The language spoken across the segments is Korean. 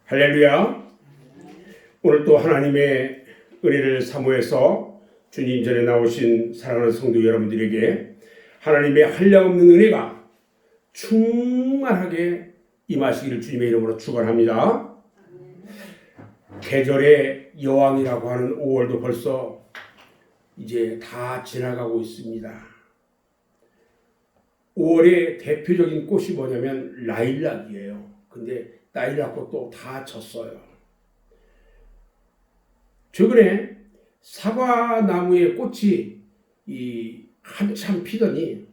할렐루야. 오늘 또 하나님의 은혜를 사모해서 주님 전에 나오신 사랑하는 성도 여러분들에게 하나님의 한량없는 은혜가 충만하게 임하시기를 주님의 이름으로 축원합니다. 계절의 여왕이라고 하는 5월도 벌써 이제 다 지나가고 있습니다. 5월의 대표적인 꽃이 뭐냐면 라일락이에요. 근데 라일락 꽃도 다 졌어요. 최근에 사과나무의 꽃이 한참 피더니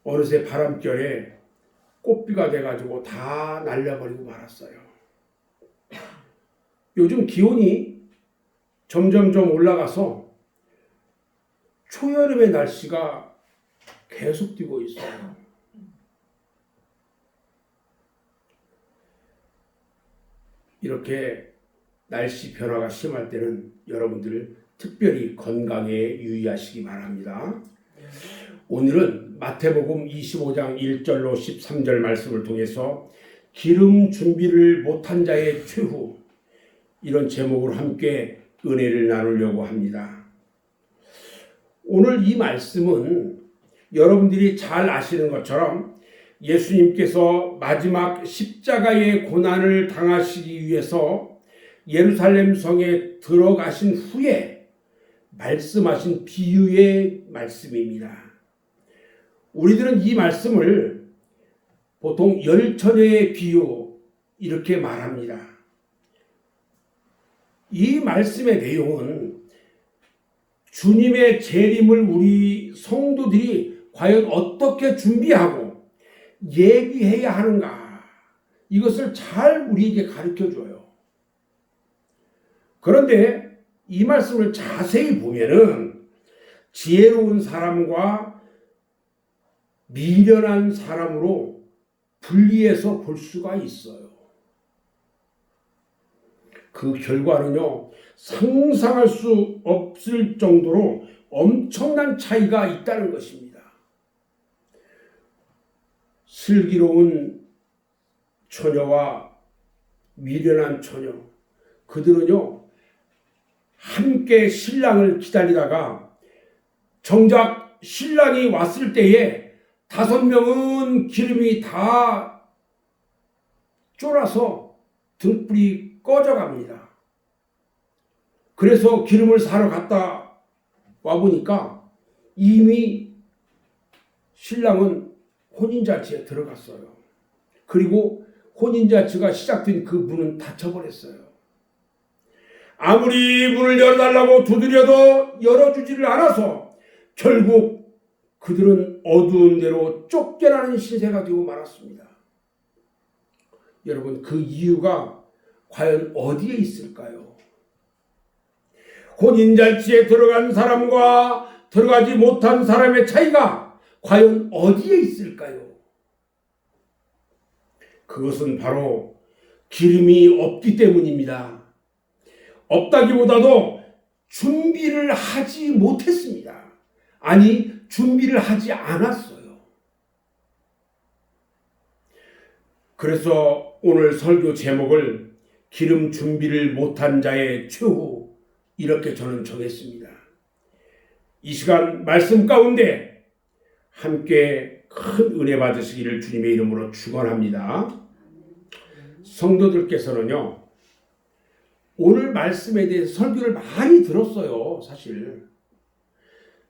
어느새 바람결에 꽃비가 돼가지고 다 날려버리고 말았어요. 요즘 기온이 점점점 올라가서 초여름의 날씨가 계속 뛰고 있어요. 이렇게 날씨 변화가 심할 때는 여러분들 특별히 건강에 유의하시기 바랍니다. 오늘은 마태복음 25장 1절로 13절 말씀을 통해서 기름 준비를 못한 자의 최후, 이런 제목으로 함께 은혜를 나누려고 합니다. 오늘 이 말씀은 여러분들이 잘 아시는 것처럼 예수님께서 마지막 십자가의 고난을 당하시기 위해서 예루살렘 성에 들어가신 후에 말씀하신 비유의 말씀입니다. 우리들은 이 말씀을 보통 열처녀의 비유 이렇게 말합니다. 이 말씀의 내용은 주님의 재림을 우리 성도들이 과연 어떻게 준비하고 예비해야 하는가, 이것을 잘 우리에게 가르쳐줘요. 그런데 이 말씀을 자세히 보면은 지혜로운 사람과 미련한 사람으로 분리해서 볼 수가 있어요. 그 결과는요, 상상할 수 없을 정도로 엄청난 차이가 있다는 것입니다. 슬기로운 처녀와 미련한 처녀, 그들은요 함께 신랑을 기다리다가 정작 신랑이 왔을 때에 5명은 기름이 다 쫄아서 등불이 꺼져갑니다. 그래서 기름을 사러 갔다 와보니까 이미 신랑은 혼인잔치에 들어갔어요. 그리고 혼인잔치가 시작된 그 문은 닫혀버렸어요. 아무리 문을 열어달라고 두드려도 열어주지를 않아서 결국 그들은 어두운 데로 쫓겨나는 신세가 되고 말았습니다. 여러분, 그 이유가 과연 어디에 있을까요? 혼인잔치에 들어간 사람과 들어가지 못한 사람의 차이가 과연 어디에 있을까요? 그것은 바로 기름이 없기 때문입니다. 없다기보다도 준비를 하지 못했습니다. 아니, 준비를 하지 않았어요. 그래서 오늘 설교 제목을 기름 준비를 못한 자의 최후, 이렇게 저는 정했습니다. 이 시간 말씀 가운데 함께 큰 은혜 받으시기를 주님의 이름으로 축원합니다. 성도들께서는요, 오늘 말씀에 대해서 설교를 많이 들었어요, 사실.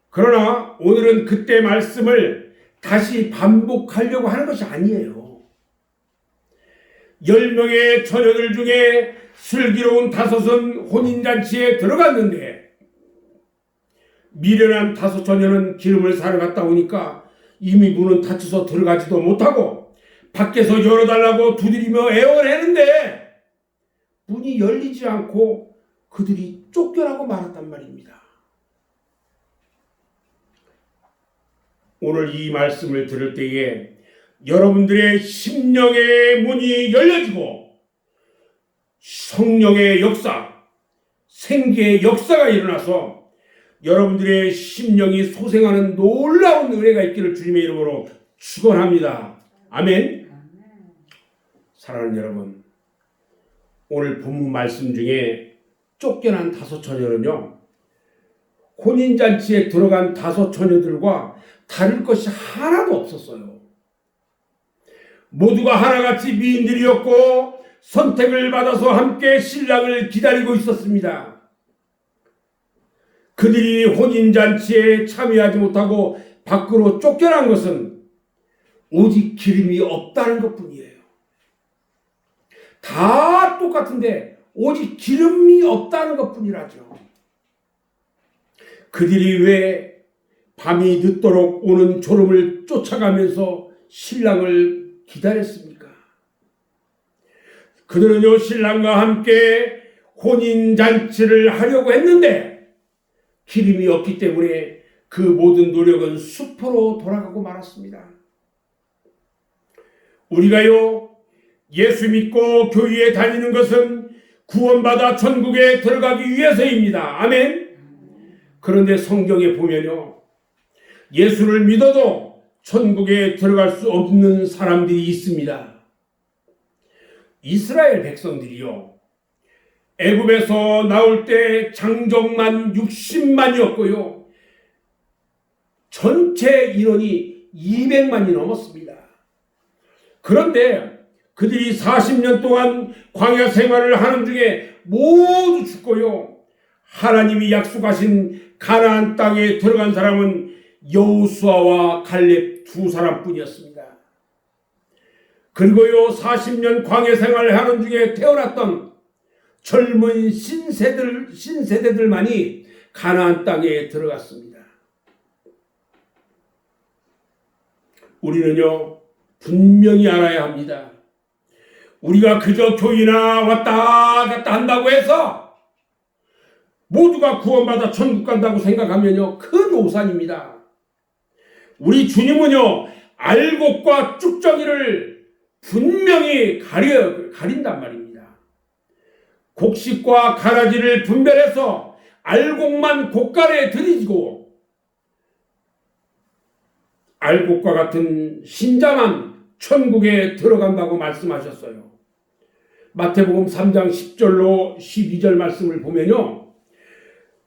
그러나 오늘은 그때 말씀을 다시 반복하려고 하는 것이 아니에요. 10명의 처녀들 중에 슬기로운 5은 혼인잔치에 들어갔는데 미련한 5 처녀는 기름을 사러 갔다 오니까 이미 문은 닫혀서 들어가지도 못하고 밖에서 열어달라고 두드리며 애원했는데 문이 열리지 않고 그들이 쫓겨나고 말았단 말입니다. 오늘 이 말씀을 들을 때에 여러분들의 심령의 문이 열려지고 성령의 역사, 생기의 역사가 일어나서 여러분들의 심령이 소생하는 놀라운 은혜가 있기를 주님의 이름으로 축원합니다. 아멘. 사랑하는 여러분, 오늘 본문 말씀 중에 쫓겨난 5처녀는요, 혼인잔치에 들어간 5처녀들과 다를 것이 하나도 없었어요. 모두가 하나같이 미인들이었고 선택을 받아서 함께 신랑을 기다리고 있었습니다. 그들이 혼인잔치에 참여하지 못하고 밖으로 쫓겨난 것은 오직 기름이 없다는 것뿐이에요. 다 똑같은데 오직 기름이 없다는 것뿐이라죠. 그들이 왜 밤이 늦도록 오는 졸음을 쫓아가면서 신랑을 기다렸습니까? 그들은요, 신랑과 함께 혼인잔치를 하려고 했는데 기름이 없기 때문에 그 모든 노력은 수포로 돌아가고 말았습니다. 우리가요, 예수 믿고 교회에 다니는 것은 구원받아 천국에 들어가기 위해서입니다. 아멘. 그런데 성경에 보면요, 예수를 믿어도 천국에 들어갈 수 없는 사람들이 있습니다. 이스라엘 백성들이요, 애굽에서 나올 때 장정만 60만이었고요, 전체 인원이 200만이 넘었습니다. 그런데 그들이 40년 동안 광야 생활을 하는 중에 모두 죽고요, 하나님이 약속하신 가나안 땅에 들어간 사람은 여호수아와 갈렙 2사람뿐이었습니다. 그리고요, 40년 광야 생활을 하는 중에 태어났던 젊은 신세대들만이 가나안 땅에 들어갔습니다. 우리는요, 분명히 알아야 합니다. 우리가 그저 교회나 왔다 갔다 한다고 해서 모두가 구원받아 천국 간다고 생각하면요, 큰 오산입니다. 우리 주님은요, 알곡과 쭉정이를 분명히 가린단 말입니다. 곡식과 가라지를 분별해서 알곡만 곡간에 들이고 알곡과 같은 신자만 천국에 들어간다고 말씀하셨어요. 마태복음 3장 10절로 12절 말씀을 보면요,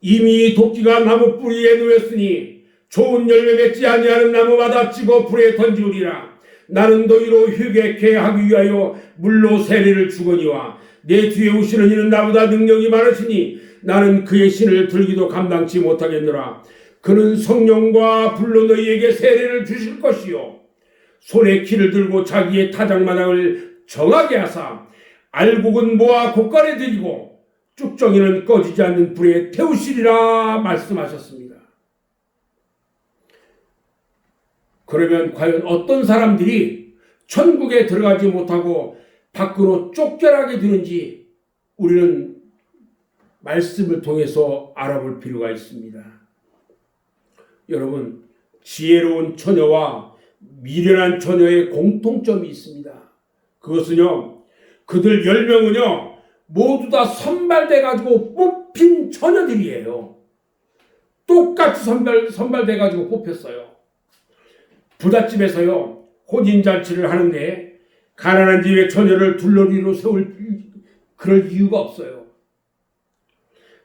이미 도끼가 나무 뿌리에 놓였으니 좋은 열매 맺지 아니하는 나무마다 찍어 불에 던지우리라. 나는 너희로 휴게케 하기 위하여 물로 세례를 주거니와 내 뒤에 오시는 이는 나보다 능력이 많으시니 나는 그의 신을 들기도 감당치 못하겠노라. 그는 성령과 불로 너희에게 세례를 주실 것이요, 손에 키를 들고 자기의 타작마당을 정하게 하사 알곡은 모아 곡간에 들이고 쭉정이는 꺼지지 않는 불에 태우시리라 말씀하셨습니다. 그러면 과연 어떤 사람들이 천국에 들어가지 못하고 밖으로 쫓겨나게 되는지 우리는 말씀을 통해서 알아볼 필요가 있습니다. 여러분, 지혜로운 처녀와 미련한 처녀의 공통점이 있습니다. 그것은요, 그들 10명은요 모두 다 선발돼 가지고 뽑힌 처녀들이에요. 똑같이 선발돼 가지고 뽑혔어요. 부잣집에서요, 혼인잔치를 하는데 가난한 집의 처녀를 둘러리로 세울 그럴 이유가 없어요.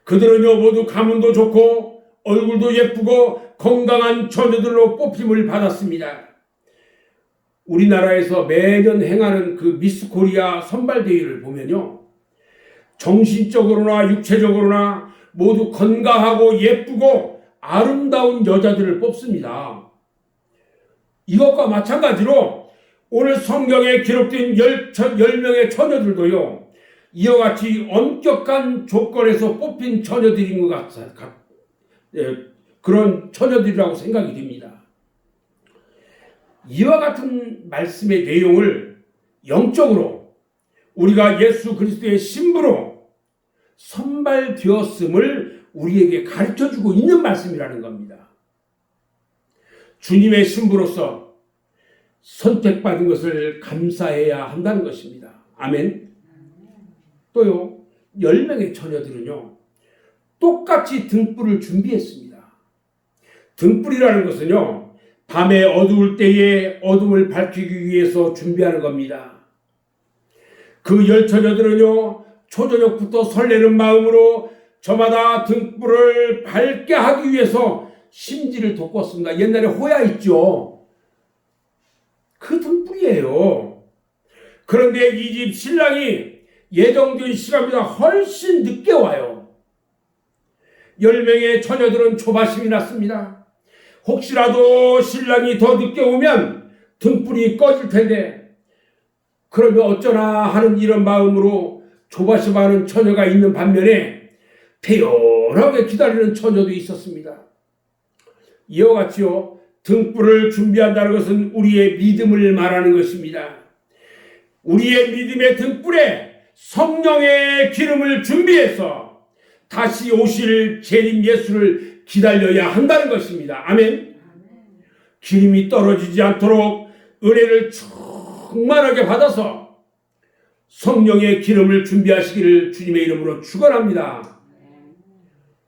그들은요 모두 가문도 좋고 얼굴도 예쁘고 건강한 처녀들로 뽑힘을 받았습니다. 우리나라에서 매년 행하는 그 미스 코리아 선발대회를 보면요, 정신적으로나 육체적으로나 모두 건강하고 예쁘고 아름다운 여자들을 뽑습니다. 이것과 마찬가지로 오늘 성경에 기록된 10명의 처녀들도요, 이와 같이 엄격한 조건에서 뽑힌 처녀들인 것 같아요. 그런 처녀들이라고 생각이 됩니다. 이와 같은 말씀의 내용을 영적으로 우리가 예수 그리스도의 신부로 선발되었음을 우리에게 가르쳐주고 있는 말씀이라는 겁니다. 주님의 신부로서 선택받은 것을 감사해야 한다는 것입니다. 아멘. 또요, 10명의 처녀들은요 똑같이 등불을 준비했습니다. 등불이라는 것은요 밤에 어두울 때에 어둠을 밝히기 위해서 준비하는 겁니다. 그 10처녀들은요 초저녁부터 설레는 마음으로 저마다 등불을 밝게 하기 위해서 심지를 돋궜습니다. 옛날에 호야 있죠. 그 등불이에요. 그런데 이 집 신랑이 예정된 시간보다 훨씬 늦게 와요. 10명의 처녀들은 조바심이 났습니다. 혹시라도 신랑이 더 늦게 오면 등불이 꺼질 텐데 그러면 어쩌나 하는 이런 마음으로 조바심하는 처녀가 있는 반면에 태연하게 기다리는 처녀도 있었습니다. 이와 같이요, 등불을 준비한다는 것은 우리의 믿음을 말하는 것입니다. 우리의 믿음의 등불에 성령의 기름을 준비해서 다시 오실 재림 예수를 기다려야 한다는 것입니다. 아멘. 기름이 떨어지지 않도록 은혜를 충만하게 받아서 성령의 기름을 준비하시기를 주님의 이름으로 축원합니다.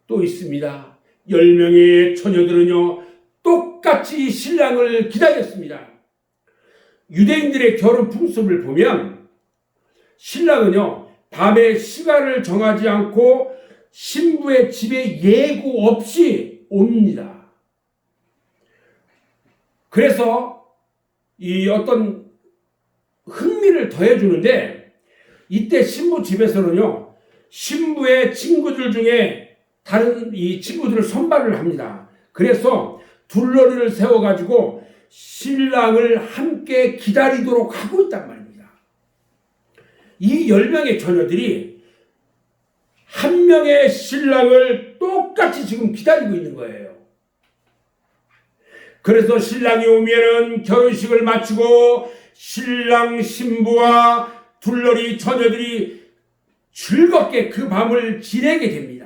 또 있습니다. 10명의 처녀들은요, 똑같이 신랑을 기다렸습니다. 유대인들의 결혼 풍습을 보면 신랑은요, 밤에 시간을 정하지 않고 신부의 집에 예고 없이 옵니다. 그래서 이 어떤 흥미를 더해주는데, 이때 신부 집에서는요, 신부의 친구들 중에 다른 이 친구들을 선발을 합니다. 그래서 둘러리를 세워가지고 신랑을 함께 기다리도록 하고 있단 말입니다. 이 10명의 처녀들이 한 명의 신랑을 똑같이 지금 기다리고 있는 거예요. 그래서 신랑이 오면은 결혼식을 마치고 신랑 신부와 둘러리 처녀들이 즐겁게 그 밤을 지내게 됩니다.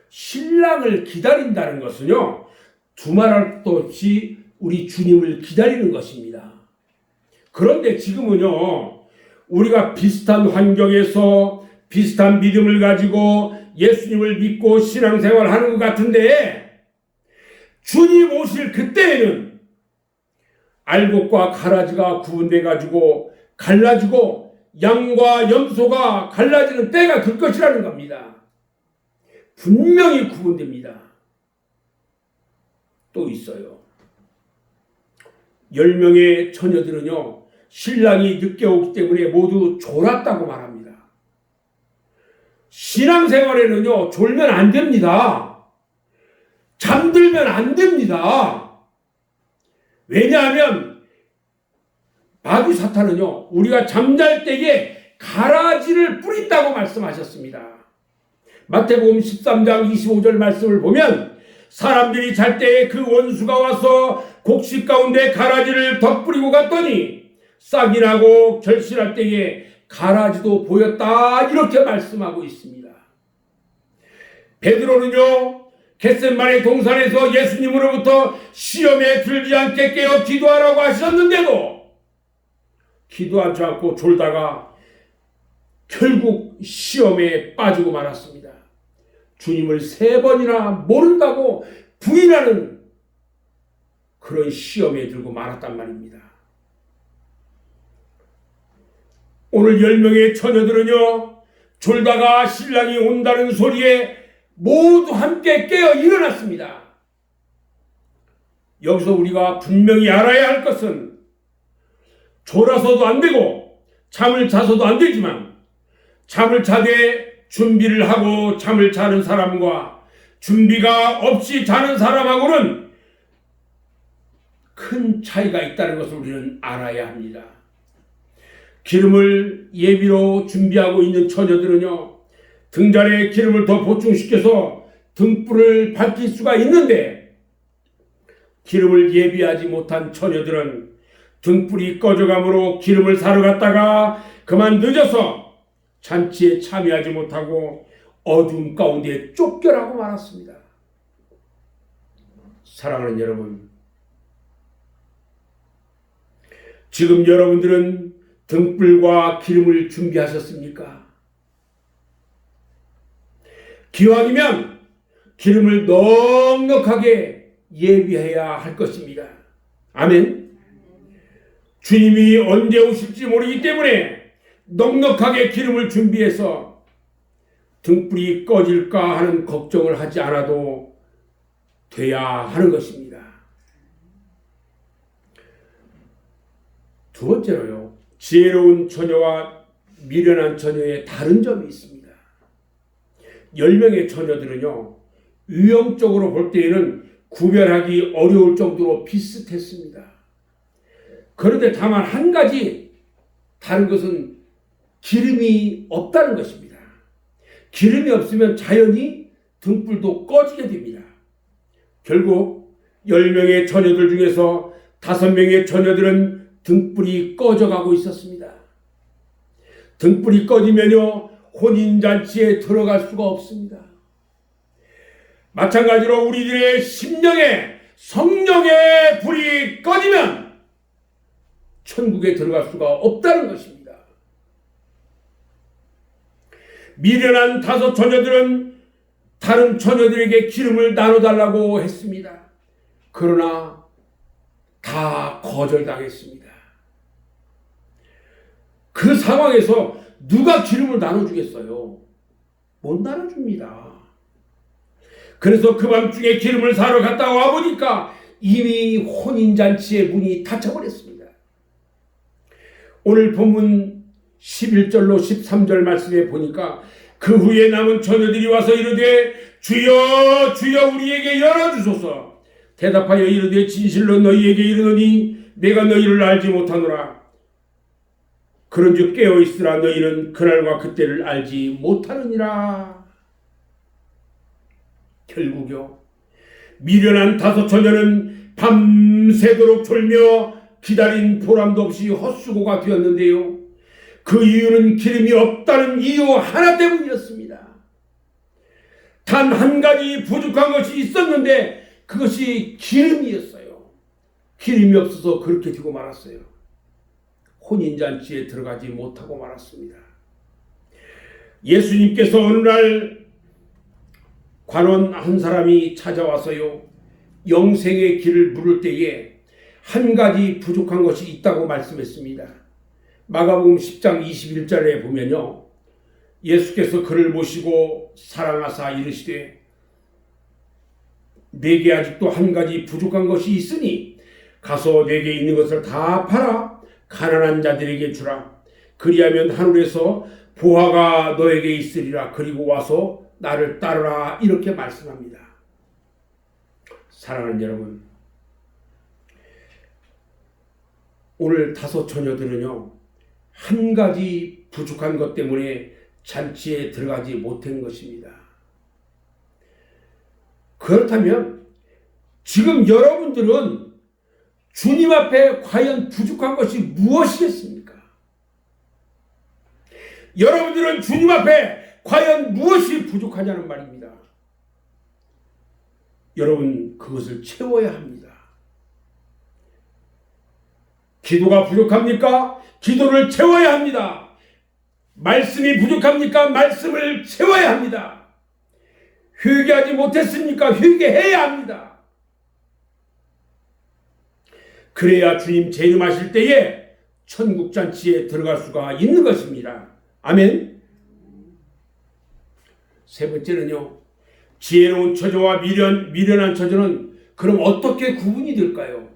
신랑을 기다린다는 것은요, 두말할 것도 없이 우리 주님을 기다리는 것입니다. 그런데 지금은요, 우리가 비슷한 환경에서 비슷한 믿음을 가지고 예수님을 믿고 신앙생활을 하는 것 같은데, 주님 오실 그때에는 알곡과 가라지가 구분돼 가지고 갈라지고 양과 염소가 갈라지는 때가 될 것이라는 겁니다. 분명히 구분됩니다. 또 있어요. 10명의 처녀들은요, 신랑이 늦게 오기 때문에 모두 졸았다고 말합니다. 신앙생활에는요, 졸면 안 됩니다. 잠들면 안 됩니다. 왜냐하면 마귀 사탄은요, 우리가 잠잘 때에 가라지를 뿌린다고 말씀하셨습니다. 마태복음 13장 25절 말씀을 보면 사람들이 잘 때에 그 원수가 와서 곡식 가운데 가라지를 덧뿌리고 갔더니 싹이 나고 결실할 때에 가라지도 보였다, 이렇게 말씀하고 있습니다. 베드로는요, 겟세마네 동산에서 예수님으로부터 시험에 들지 않게 깨어 기도하라고 하셨는데도 기도하지 않고 졸다가 결국 시험에 빠지고 말았습니다. 주님을 3번이나 모른다고 부인하는 그런 시험에 들고 말았단 말입니다. 오늘 10명의 처녀들은요, 졸다가 신랑이 온다는 소리에 모두 함께 깨어 일어났습니다. 여기서 우리가 분명히 알아야 할 것은, 졸아서도 안 되고 잠을 자서도 안 되지만, 잠을 자되 준비를 하고 잠을 자는 사람과 준비가 없이 자는 사람하고는 큰 차이가 있다는 것을 우리는 알아야 합니다. 기름을 예비로 준비하고 있는 처녀들은요, 등잔에 기름을 더 보충시켜서 등불을 밝힐 수가 있는데, 기름을 예비하지 못한 처녀들은 등불이 꺼져가므로 기름을 사러 갔다가 그만 늦어서 잔치에 참여하지 못하고 어둠 가운데 쫓겨나고 말았습니다. 사랑하는 여러분, 지금 여러분들은 등불과 기름을 준비하셨습니까? 기왕이면 기름을 넉넉하게 예비해야 할 것입니다. 아멘. 주님이 언제 오실지 모르기 때문에 넉넉하게 기름을 준비해서 등불이 꺼질까 하는 걱정을 하지 않아도 돼야 하는 것입니다. 두 번째로요, 지혜로운 처녀와 미련한 처녀의 다른 점이 있습니다. 10명의 처녀들은요, 유형적으로 볼 때에는 구별하기 어려울 정도로 비슷했습니다. 그런데 다만 한 가지 다른 것은 기름이 없다는 것입니다. 기름이 없으면 자연히 등불도 꺼지게 됩니다. 결국 10명의 처녀들 중에서 5명의 처녀들은 등불이 꺼져가고 있었습니다. 등불이 꺼지면요, 혼인잔치에 들어갈 수가 없습니다. 마찬가지로 우리들의 심령에 성령의 불이 꺼지면 천국에 들어갈 수가 없다는 것입니다. 미련한 5 처녀들은 다른 처녀들에게 기름을 나눠달라고 했습니다. 그러나 다 거절당했습니다. 그 상황에서 누가 기름을 나눠주겠어요? 못 나눠줍니다. 그래서 그 밤중에 기름을 사러 갔다 와보니까 이미 혼인잔치의 문이 닫혀버렸습니다. 오늘 본문 11절로 13절 말씀에 보니까 그 후에 남은 처녀들이 와서 이르되 주여 주여 우리에게 열어주소서. 대답하여 이르되 진실로 너희에게 이르노니 내가 너희를 알지 못하노라. 그런즉 깨어있으라. 너희는 그날과 그때를 알지 못하느니라. 결국요, 미련한 5 처녀는 밤새도록 졸며 기다린 보람도 없이 헛수고가 되었는데요, 그 이유는 기름이 없다는 이유 하나 때문이었습니다. 단 한 가지 부족한 것이 있었는데 그것이 기름이었어요. 기름이 없어서 그렇게 되고 말았어요. 혼인잔치에 들어가지 못하고 말았습니다. 예수님께서 어느 날 관원 한 사람이 찾아와서요, 영생의 길을 물을 때에 한 가지 부족한 것이 있다고 말씀했습니다. 마가복음 10장 21절에 보면요, 예수께서 그를 모시고 사랑하사 이르시되 내게 아직도 한 가지 부족한 것이 있으니 가서 내게 있는 것을 다 팔아 가난한 자들에게 주라. 그리하면 하늘에서 보화가 너에게 있으리라. 그리고 와서 나를 따르라. 이렇게 말씀합니다. 사랑하는 여러분, 오늘 5 처녀들은요, 한 가지 부족한 것 때문에 잔치에 들어가지 못한 것입니다. 그렇다면 지금 여러분들은 주님 앞에 과연 부족한 것이 무엇이겠습니까? 여러분들은 주님 앞에 과연 무엇이 부족하냐는 말입니다. 여러분, 그것을 채워야 합니다. 기도가 부족합니까? 기도를 채워야 합니다. 말씀이 부족합니까? 말씀을 채워야 합니다. 회개하지 못했습니까? 회개해야 합니다. 그래야 주님 재림하실 때에 천국잔치에 들어갈 수가 있는 것입니다. 아멘. 세 번째는요, 지혜로운 처녀와 미련한 처녀는 그럼 어떻게 구분이 될까요?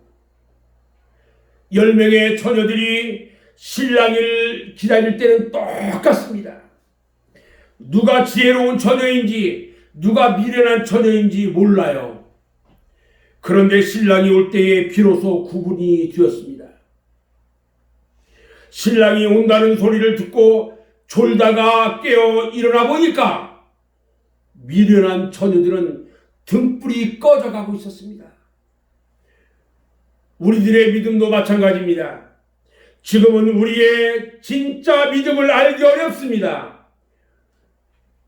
10명의 처녀들이 신랑을 기다릴 때는 똑같습니다. 누가 지혜로운 처녀인지 누가 미련한 처녀인지 몰라요. 그런데 신랑이 올 때에 비로소 구분이 되었습니다. 신랑이 온다는 소리를 듣고 졸다가 깨어 일어나 보니까 미련한 처녀들은 등불이 꺼져가고 있었습니다. 우리들의 믿음도 마찬가지입니다. 지금은 우리의 진짜 믿음을 알기 어렵습니다.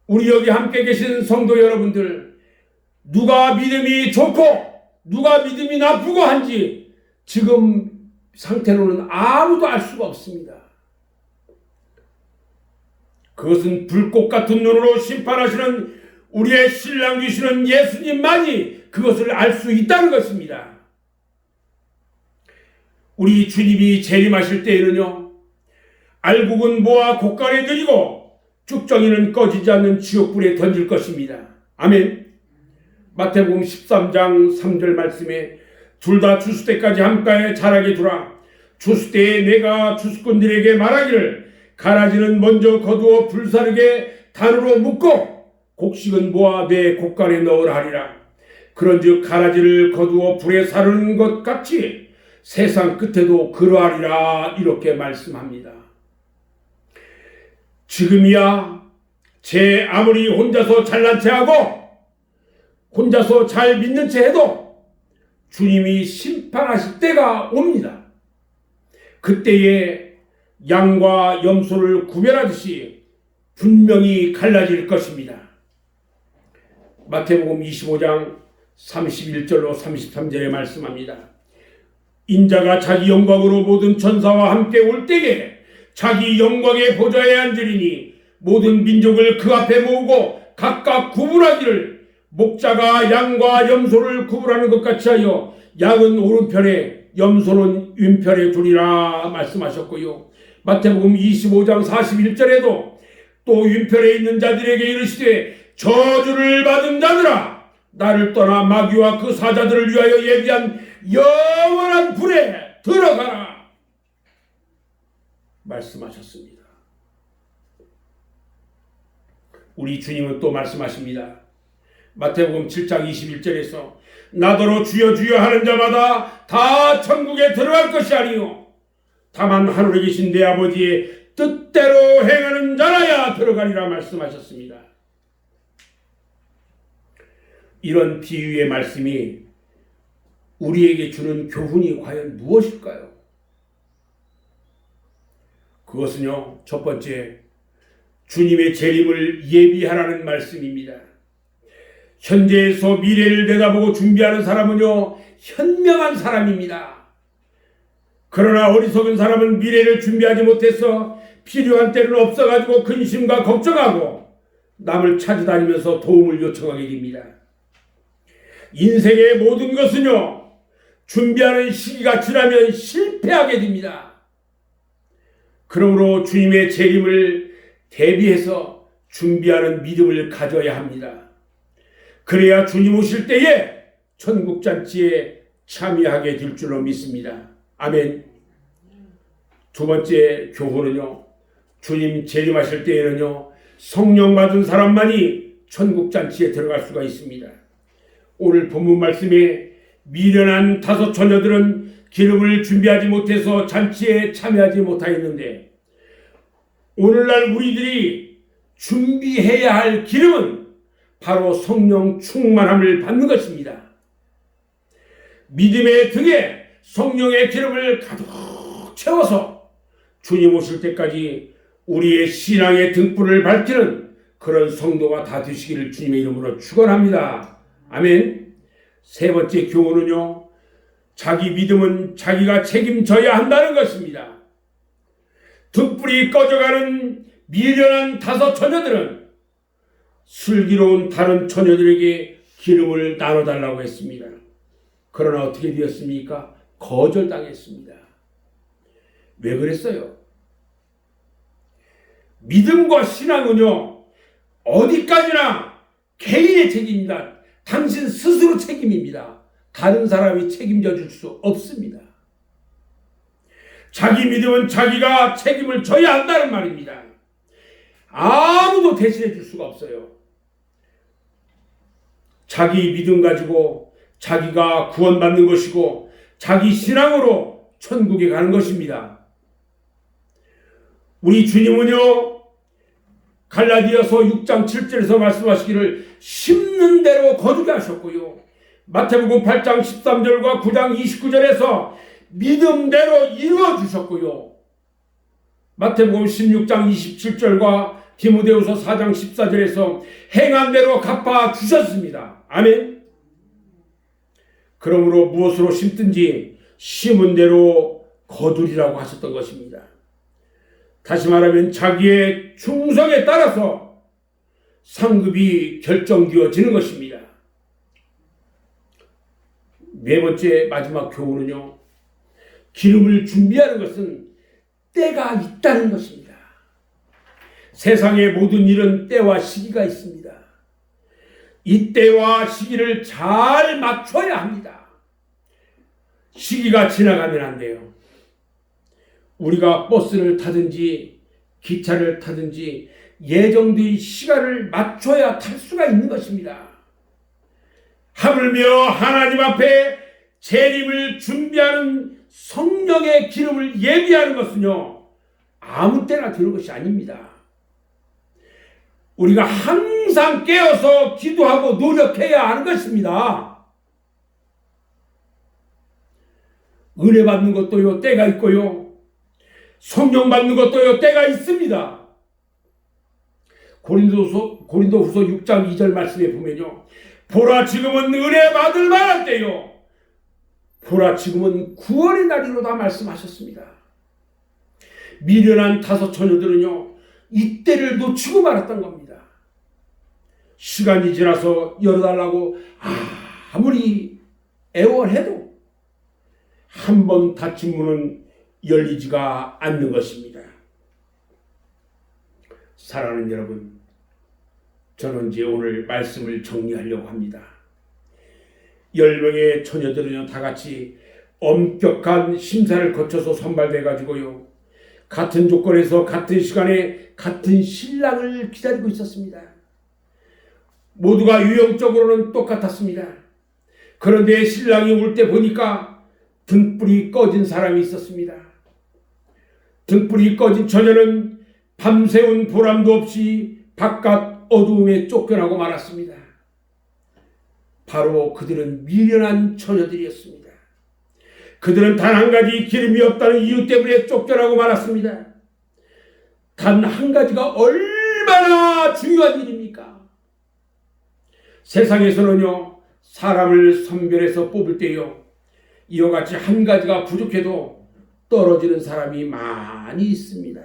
우리 여기 함께 계신 성도 여러분들, 누가 믿음이 좋고 누가 믿음이 나쁘고 한지 지금 상태로는 아무도 알 수가 없습니다. 그것은 불꽃 같은 눈으로 심판하시는 우리의 신랑 되시는 예수님만이 그것을 알 수 있다는 것입니다. 우리 주님이 재림하실 때에는요, 알곡은 모아 곶간에 들이고 쭉정이는 꺼지지 않는 지옥불에 던질 것입니다. 아멘. 마태복음 13장 3절 말씀에 둘 다 추수 때까지 함께 자라게 두라. 추수 때에 내가 추수꾼들에게 말하기를 가라지는 먼저 거두어 불사르게 단으로 묶고 곡식은 모아 내 곶간에 넣으라 하리라. 그런즉 가라지를 거두어 불에 사르는 것 같이 세상 끝에도 그러하리라. 이렇게 말씀합니다. 지금이야 제 아무리 혼자서 잘난 체하고 혼자서 잘 믿는 체 해도 주님이 심판하실 때가 옵니다. 그때에 양과 염소를 구별하듯이 분명히 갈라질 것입니다. 마태복음 25장 31절로 33절에 말씀합니다. 인자가 자기 영광으로 모든 천사와 함께 올 때에 자기 영광의 보좌에 앉으리니 모든 민족을 그 앞에 모으고 각각 구분하기를 목자가 양과 염소를 구분하는 것 같이 하여 양은 오른편에 염소는 왼편에 두리라 말씀하셨고요. 마태복음 25장 41절에도 또 왼편에 있는 자들에게 이르시되 저주를 받은 자들아 나를 떠나 마귀와 그 사자들을 위하여 예비한 영원한 불에 들어가라 말씀하셨습니다. 우리 주님은 또 말씀하십니다. 마태복음 7장 21절에서 나더러 주여 주여 하는 자마다 다 천국에 들어갈 것이 아니요 다만 하늘에 계신 내 아버지의 뜻대로 행하는 자라야 들어가리라 말씀하셨습니다. 이런 비유의 말씀이 우리에게 주는 교훈이 과연 무엇일까요? 그것은요, 첫 번째, 주님의 재림을 예비하라는 말씀입니다. 현재에서 미래를 내다보고 준비하는 사람은요, 현명한 사람입니다. 그러나 어리석은 사람은 미래를 준비하지 못해서 필요한 때는 없어가지고 근심과 걱정하고 남을 찾아다니면서 도움을 요청하게 됩니다. 인생의 모든 것은요, 준비하는 시기가 지나면 실패하게 됩니다. 그러므로 주님의 재림을 대비해서 준비하는 믿음을 가져야 합니다. 그래야 주님 오실 때에 천국잔치에 참여하게 될 줄로 믿습니다. 아멘. 두 번째 교훈은요, 주님 재림하실 때에는요, 성령 받은 사람만이 천국잔치에 들어갈 수가 있습니다. 오늘 본문 말씀에 미련한 5 처녀들은 기름을 준비하지 못해서 잔치에 참여하지 못하였는데, 오늘날 우리들이 준비해야 할 기름은 바로 성령 충만함을 받는 것입니다. 믿음의 등에 성령의 기름을 가득 채워서 주님 오실 때까지 우리의 신앙의 등불을 밝히는 그런 성도가 다 되시기를 주님의 이름으로 축원합니다. 아멘. 세 번째 교훈은요, 자기 믿음은 자기가 책임져야 한다는 것입니다. 등불이 꺼져가는 미련한 5 처녀들은 슬기로운 다른 처녀들에게 기름을 나눠달라고 했습니다. 그러나 어떻게 되었습니까? 거절당했습니다. 왜 그랬어요? 믿음과 신앙은요, 어디까지나 개인의 책임입니다. 당신 스스로 책임입니다. 다른 사람이 책임져 줄 수 없습니다. 자기 믿음은 자기가 책임을 져야 한다는 말입니다. 아무도 대신해 줄 수가 없어요. 자기 믿음 가지고 자기가 구원받는 것이고 자기 신앙으로 천국에 가는 것입니다. 우리 주님은요, 갈라디아서 6장 7절에서 말씀하시기를 심는 대로 거두게 하셨고요, 마태복음 8장 13절과 9장 29절에서 믿음대로 이루어 주셨고요, 마태복음 16장 27절과 디모데후서 4장 14절에서 행한 대로 갚아 주셨습니다. 아멘. 그러므로 무엇으로 심든지 심은 대로 거두리라고 하셨던 것입니다. 다시 말하면 자기의 충성에 따라서 상급이 결정되어지는 것입니다. 네 번째 마지막 교훈은요, 기름을 준비하는 것은 때가 있다는 것입니다. 세상의 모든 일은 때와 시기가 있습니다. 이 때와 시기를 잘 맞춰야 합니다. 시기가 지나가면 안 돼요. 우리가 버스를 타든지 기차를 타든지 예정된 시간을 맞춰야 탈 수가 있는 것입니다. 하물며 하나님 앞에 재림을 준비하는 성령의 기름을 예비하는 것은요, 아무 때나 되는 것이 아닙니다. 우리가 항상 깨어서 기도하고 노력해야 하는 것입니다. 은혜 받는 것도요, 때가 있고요. 성령 받는 것도요, 때가 있습니다. 고린도후서 6장 2절 말씀에 보면요, 보라 지금은 은혜 받을 만할 때요, 보라 지금은 구원의 날이로다 말씀하셨습니다. 미련한 다섯 처녀들은요, 이 때를 놓치고 말았던 겁니다. 시간이 지나서 열어달라고 아무리 애원해도 한 번 닫힌 문은 열리지가 않는 것입니다. 사랑하는 여러분, 저는 이제 오늘 말씀을 정리하려고 합니다. 10명의 처녀들은요, 다 같이 엄격한 심사를 거쳐서 선발돼 가지고요, 같은 조건에서 같은 시간에 같은 신랑을 기다리고 있었습니다. 모두가 유형적으로는 똑같았습니다. 그런데 신랑이 올 때 보니까 등불이 꺼진 사람이 있었습니다. 등불이 꺼진 처녀는 밤새운 보람도 없이 바깥 어두움에 쫓겨나고 말았습니다. 바로 그들은 미련한 처녀들이었습니다. 그들은 단 한 가지 기름이 없다는 이유 때문에 쫓겨나고 말았습니다. 단 한 가지가 얼마나 중요한 일입니까? 세상에서는요, 사람을 선별해서 뽑을 때요, 이와 같이 한 가지가 부족해도 떨어지는 사람이 많이 있습니다.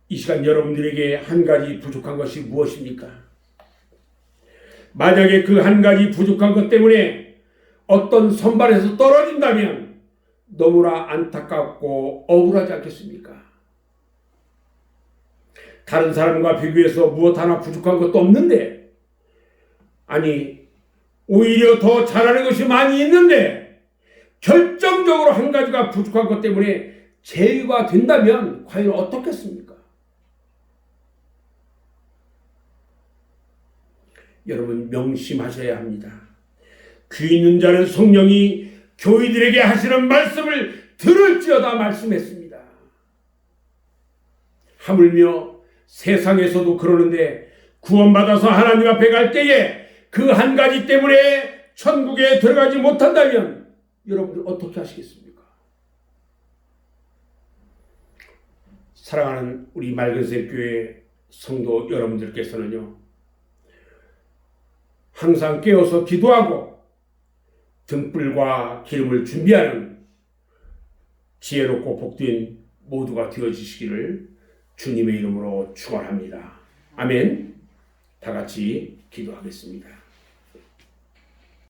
이 시간 여러분들에게 한 가지 부족한 것이 무엇입니까? 만약에 그 한 가지 부족한 것 때문에 어떤 선발에서 떨어진다면 너무나 안타깝고 억울하지 않겠습니까? 다른 사람과 비교해서 무엇 하나 부족한 것도 없는데, 아니 오히려 더 잘하는 것이 많이 있는데 결정적으로 한 가지가 부족한 것 때문에 제외가 된다면 과연 어떻겠습니까? 여러분, 명심하셔야 합니다. 귀 있는 자는 성령이 교회들에게 하시는 말씀을 들을지어다 말씀했습니다. 하물며 세상에서도 그러는데 구원받아서 하나님 앞에 갈 때에 그 한 가지 때문에 천국에 들어가지 못한다면 여러분들 어떻게 하시겠습니까? 사랑하는 우리 맑은새 교회 성도 여러분들께서는요, 항상 깨어서 기도하고 등불과 기름을 준비하는 지혜롭고 복된 모두가 되어주시기를 주님의 이름으로 축원합니다. 아멘. 다 같이 기도하겠습니다.